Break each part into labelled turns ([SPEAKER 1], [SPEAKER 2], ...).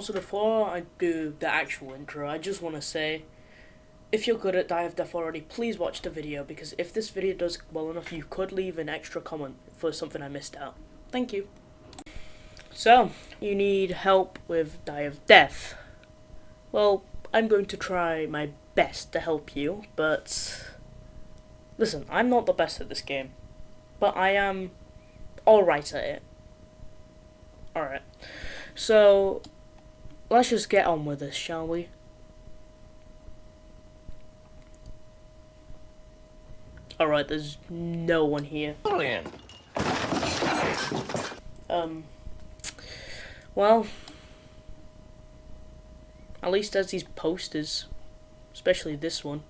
[SPEAKER 1] Also, before I do the actual intro, I just want to say, if you're good at Die of Death already, please watch the video, because if this video does well enough, you could leave an extra comment for something I missed out. Thank you. So, you need help with Die of Death. Well, I'm going to try my best to help you, but listen, I'm not the best at this game, but I am alright at it. Alright, so let's just get on with this, shall we? Alright, there's no one here. Well, at least there's these posters, especially this one.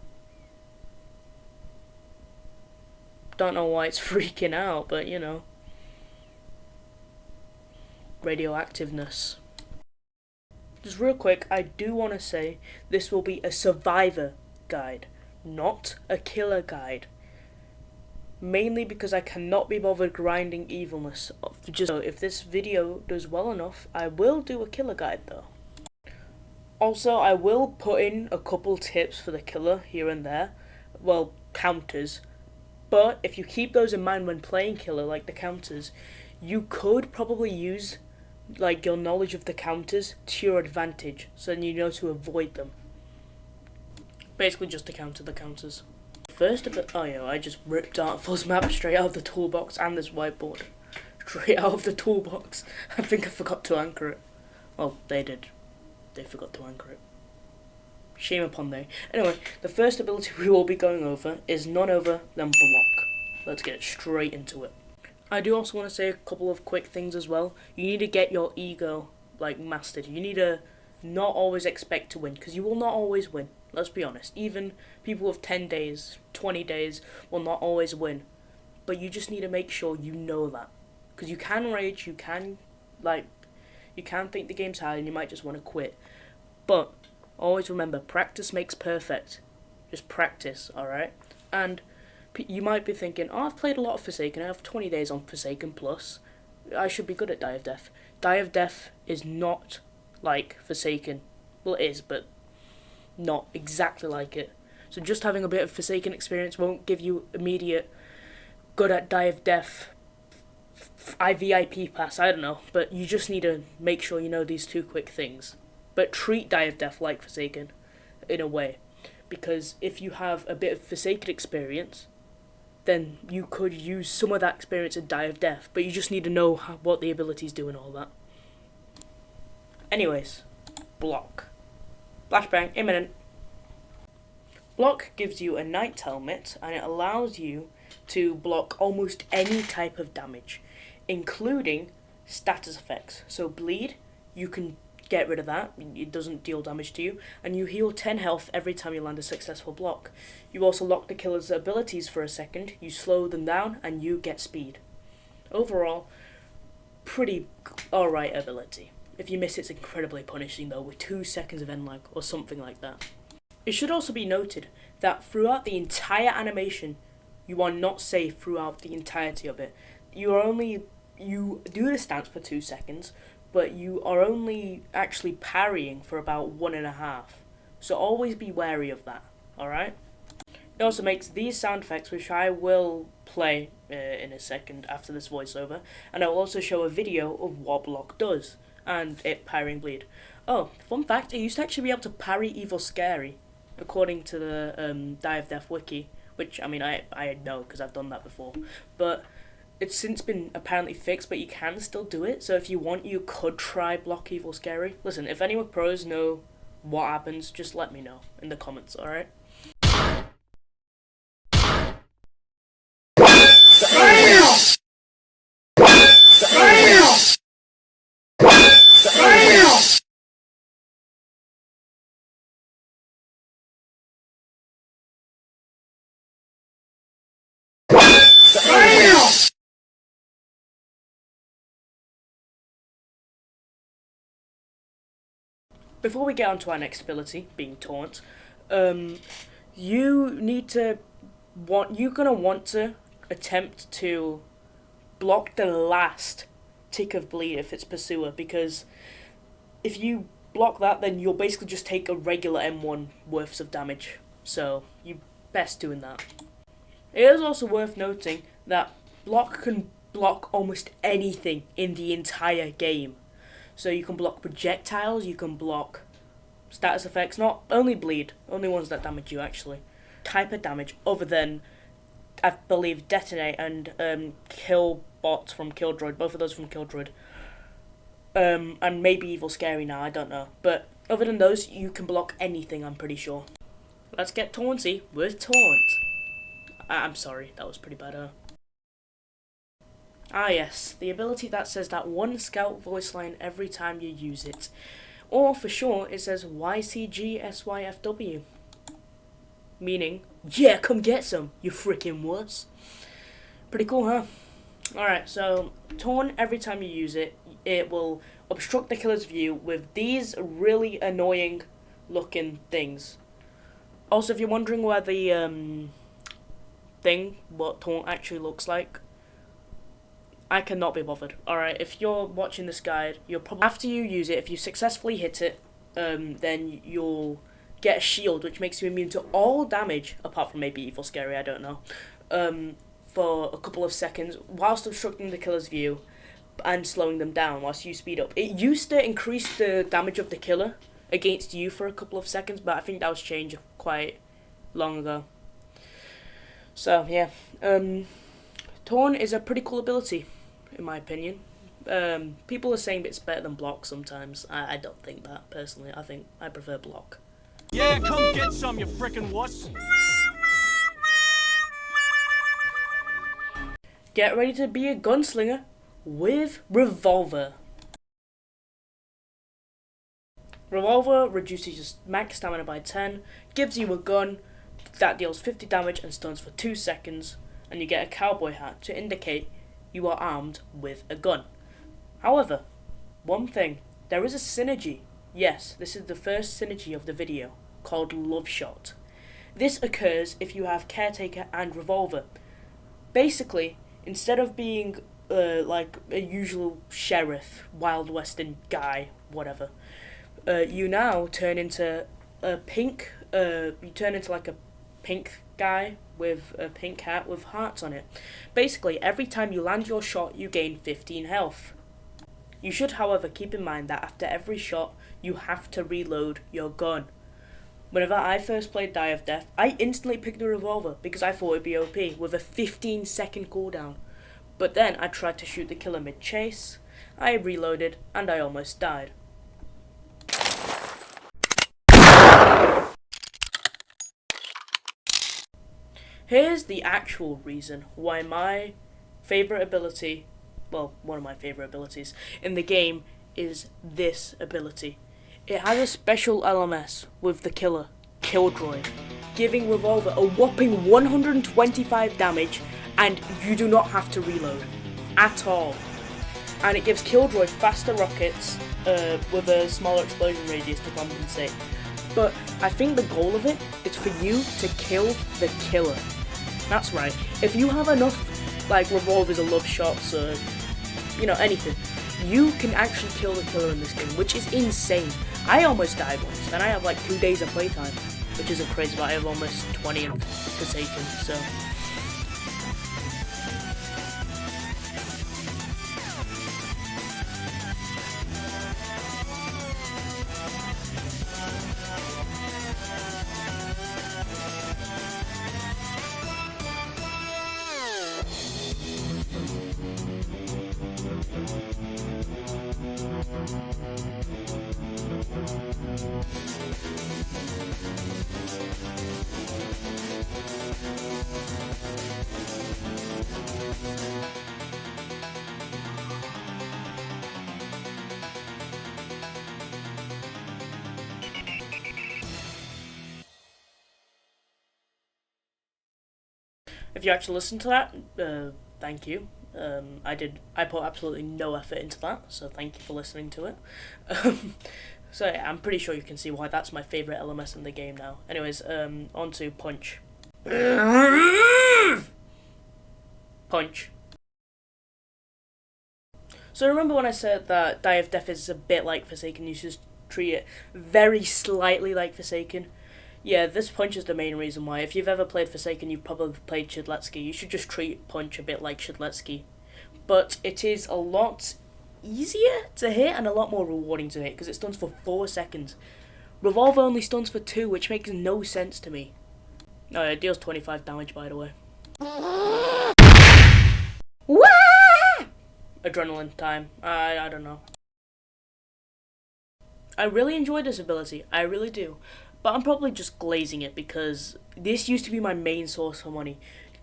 [SPEAKER 1] Don't know why it's freaking out, but you know. Radioactiveness. Just real quick, I do want to say this will be a survivor guide, not a killer guide. Mainly because I cannot be bothered grinding evilness. Just so if this video does well enough, I will do a killer guide though. Also, I will put in a couple tips for the killer here and there. Well, counters. But if you keep those in mind when playing killer, like the counters, you could probably use like your knowledge of the counters to your advantage, so then you know to avoid them. Basically just to counter the counters. First of it, oh yeah, I just ripped Artful's map straight out of the toolbox and this whiteboard. Straight out of the toolbox. I think I forgot to anchor it. Well, they did. They forgot to anchor it. Shame upon they. Anyway, the first ability we will be going over is none other than block. Let's get straight into it. I do also want to say a couple of quick things as well. You need to get your ego like mastered. You need to not always expect to win, because you will not always win. Let's be honest. Even people with 10 days, 20 days will not always win. But you just need to make sure you know that. Because you can rage, you can think the game's hard and you might just want to quit. But always remember, practice makes perfect. Just practice, alright? And you might be thinking, oh, I've played a lot of Forsaken. I have 20 days on Forsaken Plus. I should be good at Die of Death. Die of Death is not like Forsaken. Well, it is, but not exactly like it. So just having a bit of Forsaken experience won't give you immediate good at Die of Death VIP pass, I don't know, but you just need to make sure you know these two quick things. But treat Die of Death like Forsaken in a way, because if you have a bit of Forsaken experience, then you could use some of that experience in Die of Death, but you just need to know what the abilities do and all that. Anyways, block. Flashbang, imminent. Block gives you a knight helmet, and it allows you to block almost any type of damage, including status effects. So bleed, you can get rid of that, it doesn't deal damage to you, and you heal 10 health every time you land a successful block. You also lock the killer's abilities for a second, you slow them down, and you get speed. Overall, pretty alright ability. If you miss, it's incredibly punishing though, with 2 seconds of end lag or something like that. It should also be noted that throughout the entire animation, you are not safe throughout the entirety of it. You do the stance for 2 seconds, but you are only actually parrying for about 1.5. So always be wary of that, alright? It also makes these sound effects, which I will play in a second after this voiceover, and I will also show a video of what block does, and it parrying bleed. Oh, fun fact, I used to actually be able to parry Evil Scary, according to the Die of Death wiki, which, I mean, I know, because I've done that before, but it's since been apparently fixed, but you can still do it, so if you want, you could try block Evil Scary. Listen, if any pros know what happens, just let me know in the comments, alright? Before we get on to our next ability, being Taunt, you're gonna want to attempt to block the last tick of bleed if it's Pursuer, because if you block that, then you'll basically just take a regular M1 worth of damage. So you best doing that. It is also worth noting that block can block almost anything in the entire game. So you can block projectiles, you can block status effects, not only bleed, only ones that damage you actually. Type of damage other than, I believe, detonate and kill bots from Killjoy, both of those from Killjoy. And maybe Evil Scary now, I don't know. But other than those, you can block anything, I'm pretty sure. Let's get taunty with Taunt. I'm sorry, that was pretty bad, huh? Ah yes, the ability that says that one scout voice line every time you use it. Or for short, it says YCGSYFW. Meaning, yeah, come get some, you freaking wuss. Pretty cool, huh? Alright, so Taunt, every time you use it, it will obstruct the killer's view with these really annoying looking things. Also, if you're wondering where the what Taunt actually looks like, I cannot be bothered. Alright, if you're watching this guide, you'll probably, after you use it, if you successfully hit it, then you'll get a shield, which makes you immune to all damage, apart from maybe Evil Scary, I don't know, for a couple of seconds, whilst obstructing the killer's view and slowing them down whilst you speed up. It used to increase the damage of the killer against you for a couple of seconds, but I think that was changed quite long ago. So, yeah. Taunt is a pretty cool ability, in my opinion. People are saying it's better than block sometimes. I don't think that, personally. I think I prefer block.
[SPEAKER 2] Yeah, come get some, you frickin' wuss.
[SPEAKER 1] Get ready to be a gunslinger with Revolver. Revolver reduces your max stamina by 10, gives you a gun that deals 50 damage and stuns for 2 seconds, and you get a cowboy hat to indicate you are armed with a gun. However, one thing, there is a synergy. Yes, this is the first synergy of the video, called Loveshot. This occurs if you have Caretaker and Revolver. Basically, instead of being like a usual sheriff, Wild Western guy, whatever, you now turn into a pink, you turn into like a pink guy with a pink hat with hearts on it. Basically, every time you land your shot, you gain 15 health. You should, however, keep in mind that after every shot, you have to reload your gun. Whenever I first played Die of Death, I instantly picked the Revolver because I thought it'd be OP with a 15-second cooldown. But then I tried to shoot the killer mid-chase, I reloaded, and I almost died. Here's the actual reason why my favourite ability, well, one of my favourite abilities in the game is this ability. It has a special LMS with the killer, Killjoy, giving Revolver a whopping 125 damage, and you do not have to reload at all. And it gives Killjoy faster rockets with a smaller explosion radius to compensate. But I think the goal of it is for you to kill the killer. That's right. If you have enough, like, revolvers or love shots or, you know, anything, you can actually kill the killer in this game, which is insane. I almost died once, and I have like 2 days of playtime, which isn't crazy, but I have almost 20 in Forsaken, so... If you actually listen to that, thank you. I put absolutely no effort into that, so thank you for listening to it. So yeah, I'm pretty sure you can see why that's my favourite LMS in the game now. Anyways, on to Punch. Punch. So remember when I said that Die of Death is a bit like Forsaken, you just treat it very slightly like Forsaken. Yeah, this punch is the main reason why. If you've ever played Forsaken, you've probably played Shidletsky. You should just treat punch a bit like Shidletsky. But it is a lot easier to hit and a lot more rewarding to hit because it stuns for 4 seconds. Revolver only stuns for 2, which makes no sense to me. Oh, it deals 25 damage, by the way. Wah! Adrenaline time. I don't know. I really enjoy this ability. I really do. But I'm probably just glazing it because this used to be my main source for money.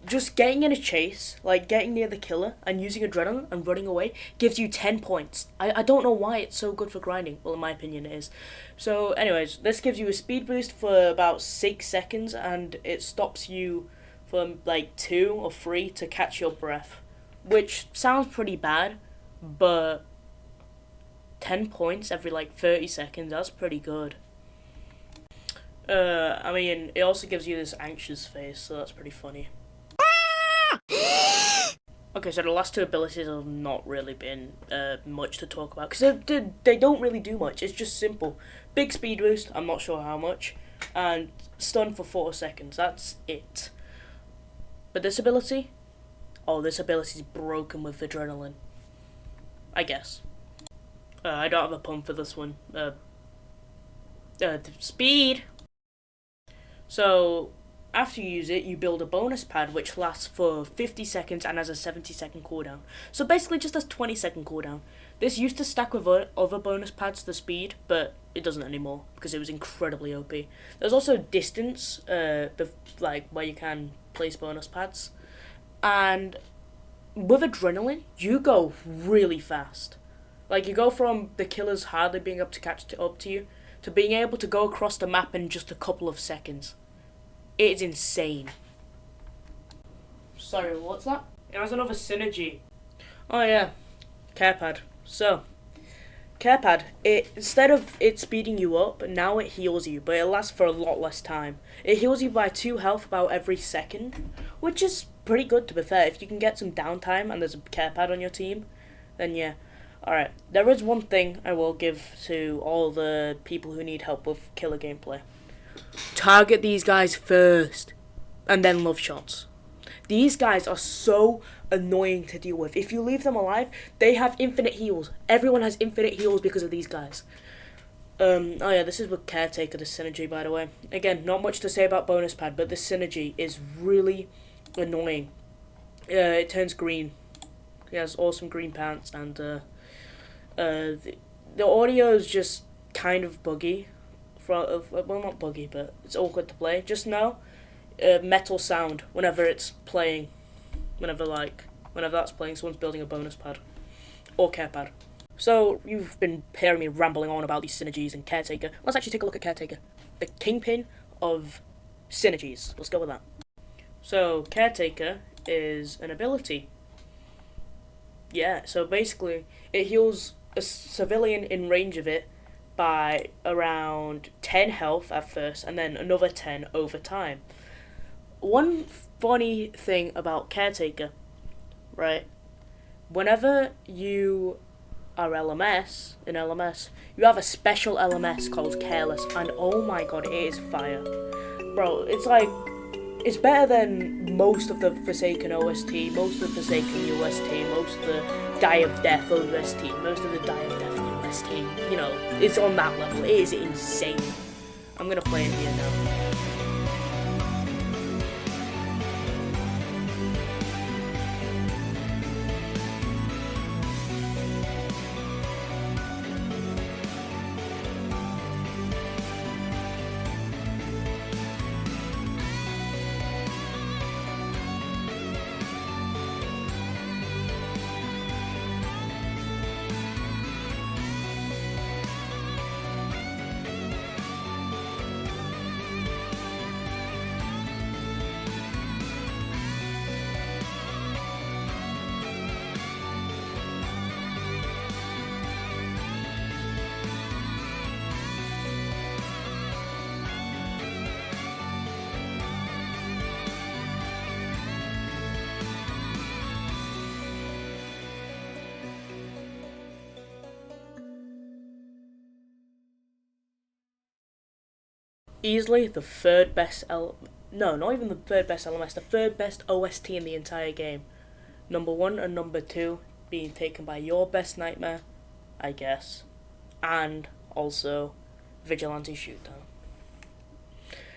[SPEAKER 1] Just getting in a chase, like getting near the killer and using adrenaline and running away, gives you 10 points. I don't know why it's so good for grinding. Well, in my opinion it is. So anyways, this gives you a speed boost for about 6 seconds and it stops you from like 2 or 3 to catch your breath. Which sounds pretty bad, but 10 points every like 30 seconds, that's pretty good. I mean, it also gives you this anxious face, so that's pretty funny. Okay, so the last 2 abilities have not really been much to talk about, because they don't really do much. It's just simple. Big speed boost, I'm not sure how much, and stun for 4 seconds, that's it. But this ability? Oh, this ability is broken with adrenaline. I guess. I don't have a pun for this one. Speed! So, after you use it, you build a bonus pad which lasts for 50 seconds and has a 70-second cooldown. So basically just a 20-second cooldown. This used to stack with other bonus pads the speed, but it doesn't anymore because it was incredibly OP. There's also distance, like where you can place bonus pads. And with adrenaline, you go really fast. Like you go from the killers hardly being able to catch up to you to being able to go across the map in just a couple of seconds. It is insane. Sorry, what's that? It has another synergy. Oh yeah, Carepad. So, Carepad, instead of it speeding you up, now it heals you, but it lasts for a lot less time. It heals you by 2 health about every second, which is pretty good to be fair. If you can get some downtime and there's a Carepad on your team, then yeah. Alright, there is one thing I will give to all the people who need help with killer gameplay. Target these guys first, and then love shots. These guys are so annoying to deal with. If you leave them alive, they have infinite heals. Everyone has infinite heals because of these guys. Oh yeah, this is with Caretaker, the synergy, by the way. Again, not much to say about bonus pad, but the synergy is really annoying. It turns green. He has awesome green pants, and the audio is just kind of buggy. Well, not buggy, but it's awkward to play. Just know, metal sound whenever it's playing. Whenever that's playing, someone's building a bonus pad or Carepad. So you've been hearing me rambling on about these synergies and Caretaker. Let's actually take a look at Caretaker, the kingpin of synergies. Let's go with that. So Caretaker is an ability. Yeah, so basically it heals a civilian in range of it by around 10 health at first and then another 10 over time. One funny thing about Caretaker, right? Whenever you are LMS, you have a special LMS called Careless, and oh my god, it is fire. Bro, it's better than most of the Forsaken OST, most of the Forsaken UST, most of the Die of Death OST, most of the Die of Death UST. You know, it's on that level. It is insane. I'm gonna play it here now. Easily the third best no, not even the third best LMS, the third best OST in the entire game. Number 1 and number 2 being taken by Your Best Nightmare, I guess, and also Vigilante Shooter.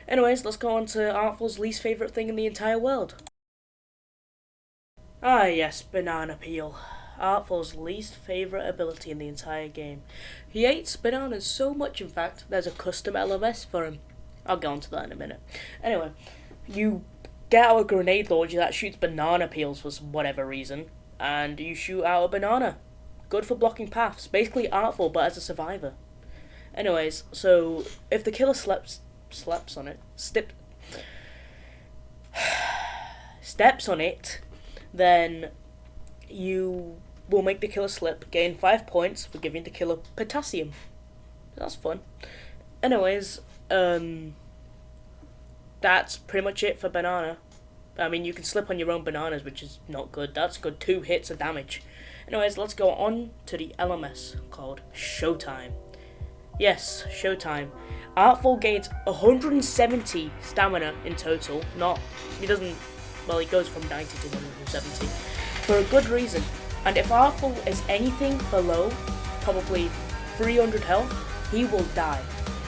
[SPEAKER 1] Anyways, let's go on to Artful's least favourite thing in the entire world. Ah yes, banana peel. Artful's least favourite ability in the entire game. He hates bananas so much, in fact, there's a custom LMS for him. I'll get onto that in a minute. Anyway, you get out a grenade launcher that shoots banana peels for whatever reason, and you shoot out a banana. Good for blocking paths. Basically Artful, but as a survivor. Anyways, so if the killer steps on it, then you will make the killer slip, gain 5 points for giving the killer potassium. That's fun. Anyways, that's pretty much it for banana. I mean, you can slip on your own bananas, which is not good. That's good 2 hits of damage. Anyways, let's go on to the LMS called Showtime. Yes, Showtime. Artful gains 170 stamina in total. He goes from 90 to 170 for a good reason. And if Artful is anything below probably 300 health, he will die.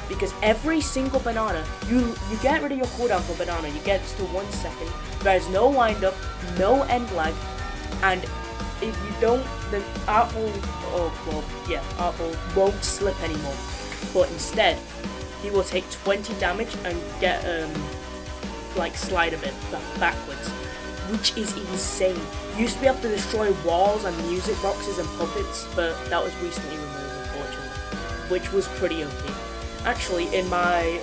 [SPEAKER 1] Because every single banana, you get rid of your cooldown for banana, you get to 1 second, there's no wind up, no end lag, and if you don't, then Artful won't slip anymore. But instead, he will take 20 damage and get, slide a bit backwards, which is insane. You used to be able to destroy walls and music boxes and puppets, but that was recently removed, unfortunately, which was pretty OP. Actually, in my,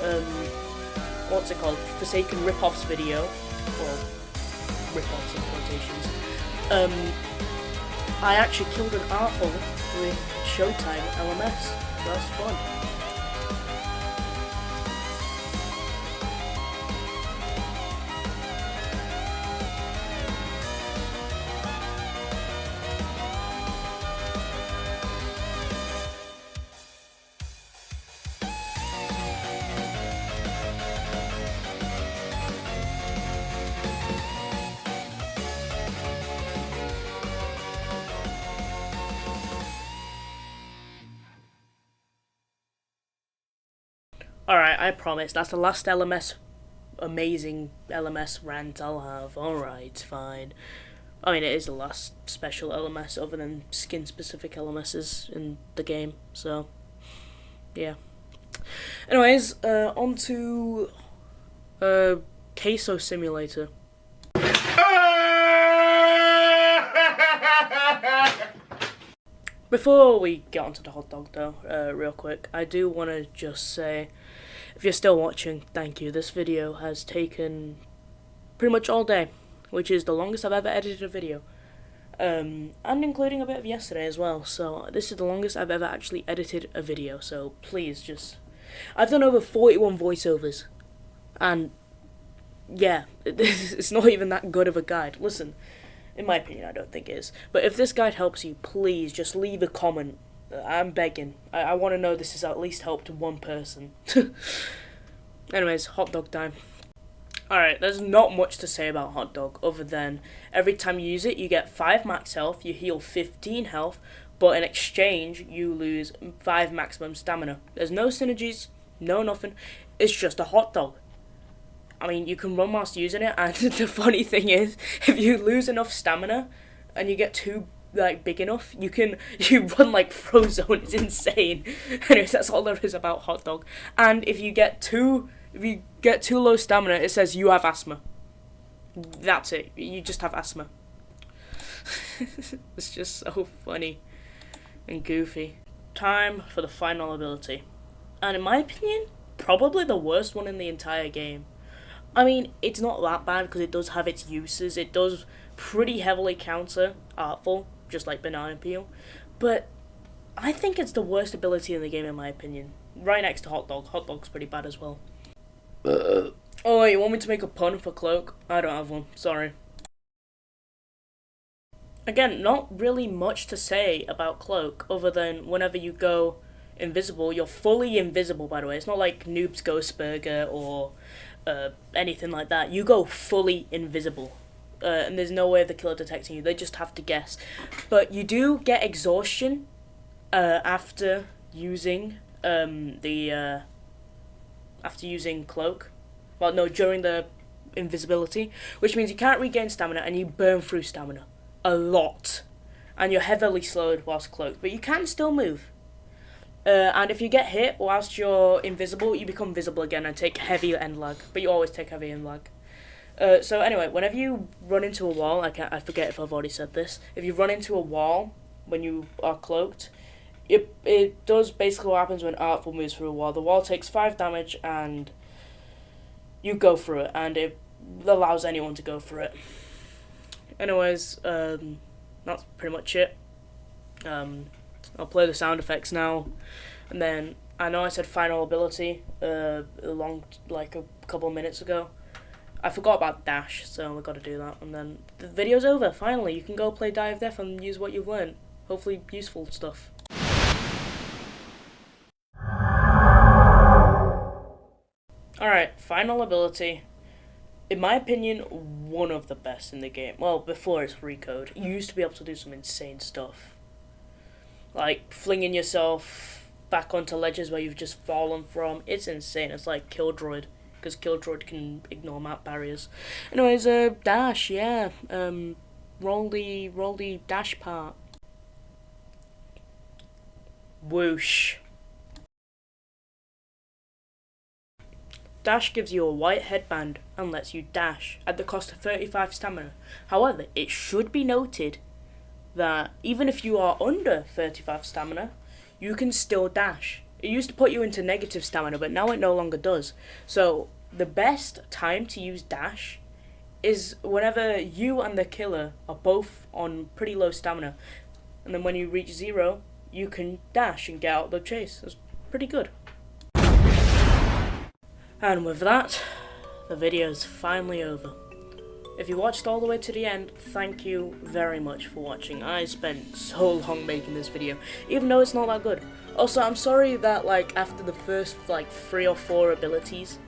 [SPEAKER 1] Forsaken Ripoffs video, or Ripoffs in quotations, I actually killed an Artful with Showtime LMS. That's fun. Alright, I promise, that's the last amazing LMS rant I'll have. Alright, fine. I mean, it is the last special LMS other than skin-specific LMSs in the game, so, yeah. Anyways, on to Queso Simulator. Before we get onto the hot dog though, real quick, I do want to just say, if you're still watching, thank you. This video has taken pretty much all day, which is the longest I've ever edited a video. And including a bit of yesterday as well, so this is the longest I've ever actually edited a video, so please just... I've done over 41 voiceovers, and yeah, it's not even that good of a guide. Listen, in my opinion, I don't think it is. But if this guide helps you, please just leave a comment. I'm begging. I want to know this has at least helped one person. Anyways, hot dog time. Alright, there's not much to say about Hotdog other than every time you use it, you get 5 max health, you heal 15 health, but in exchange, you lose 5 maximum stamina. There's no synergies, no nothing. It's just a hot dog. I mean, you can run whilst using it, and the funny thing is, if you lose enough stamina and you get too big enough, you run like Frozone. It's insane. Anyways, that's all there is about Hotdog. And if you get too low stamina, it says you have asthma. That's it. You just have asthma. It's just so funny and goofy. Time for the final ability, and in my opinion, probably the worst one in the entire game. I mean, it's not that bad because it does have its uses. It does pretty heavily counter Artful, just like Banana Peel. But I think it's the worst ability in the game in my opinion. Right next to Hotdog. Hotdog's pretty bad as well. Oh, you want me to make a pun for Cloak? I don't have one. Sorry. Again, not really much to say about Cloak other than whenever you go invisible, you're fully invisible, by the way. It's not like Noob's Ghost Burger or anything like that. You go fully invisible. And there's no way of the killer detecting you. They just have to guess. But you do get exhaustion after using after using Cloak. Well, no, during the invisibility, which means you can't regain stamina and you burn through stamina a lot, and you're heavily slowed whilst cloaked, but you can still move. And if you get hit whilst you're invisible, you become visible again and take heavy end lag, but you always take heavy end lag. So anyway, whenever you run into a wall, I forget if I've already said this, if you run into a wall when you are cloaked, it does basically what happens when Artful moves through a wall. The wall takes 5 damage and you go through it, and it allows anyone to go through it. Anyways, that's pretty much it. I'll play the sound effects now, and then I know I said final ability a couple of minutes ago. I forgot about dash, so I've got to do that, and then the video's over. Finally, you can go play Die of Death and use what you've learned. Hopefully useful stuff. Alright, final ability. In my opinion, one of the best in the game. Well, before it's recode. You used to be able to do some insane stuff. Like flinging yourself back onto ledges where you've just fallen from. It's insane. It's like Killjoy, because Killjoy can ignore map barriers. Anyways, dash, yeah. Roll the dash part. Whoosh. Dash gives you a white headband and lets you dash at the cost of 35 stamina. However, it should be noted that even if you are under 35 stamina, you can still dash. It used to put you into negative stamina, but now it no longer does. So the best time to use dash is whenever you and the killer are both on pretty low stamina. And then when you reach 0, you can dash and get out of the chase. That's pretty good. And with that, the video is finally over. If you watched all the way to the end, thank you very much for watching. I spent so long making this video, even though it's not that good. Also, I'm sorry that after the first 3 or 4 abilities,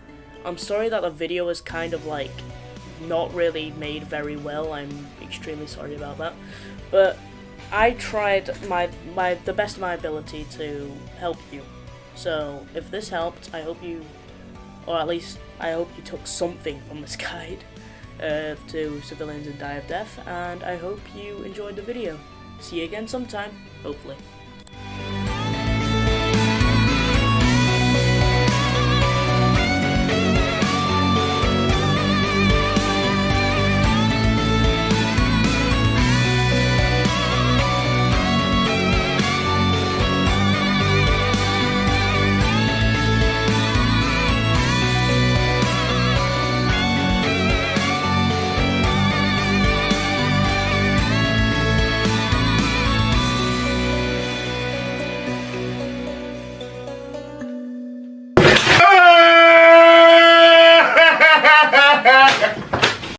[SPEAKER 1] I'm sorry that the video was kind of not really made very well. I'm extremely sorry about that. But I tried the best of my ability to help you. So if this helped, I hope you, or at least I hope you took something from this guide to Civilians in Die of Death, and I hope you enjoyed the video. See you again sometime, hopefully.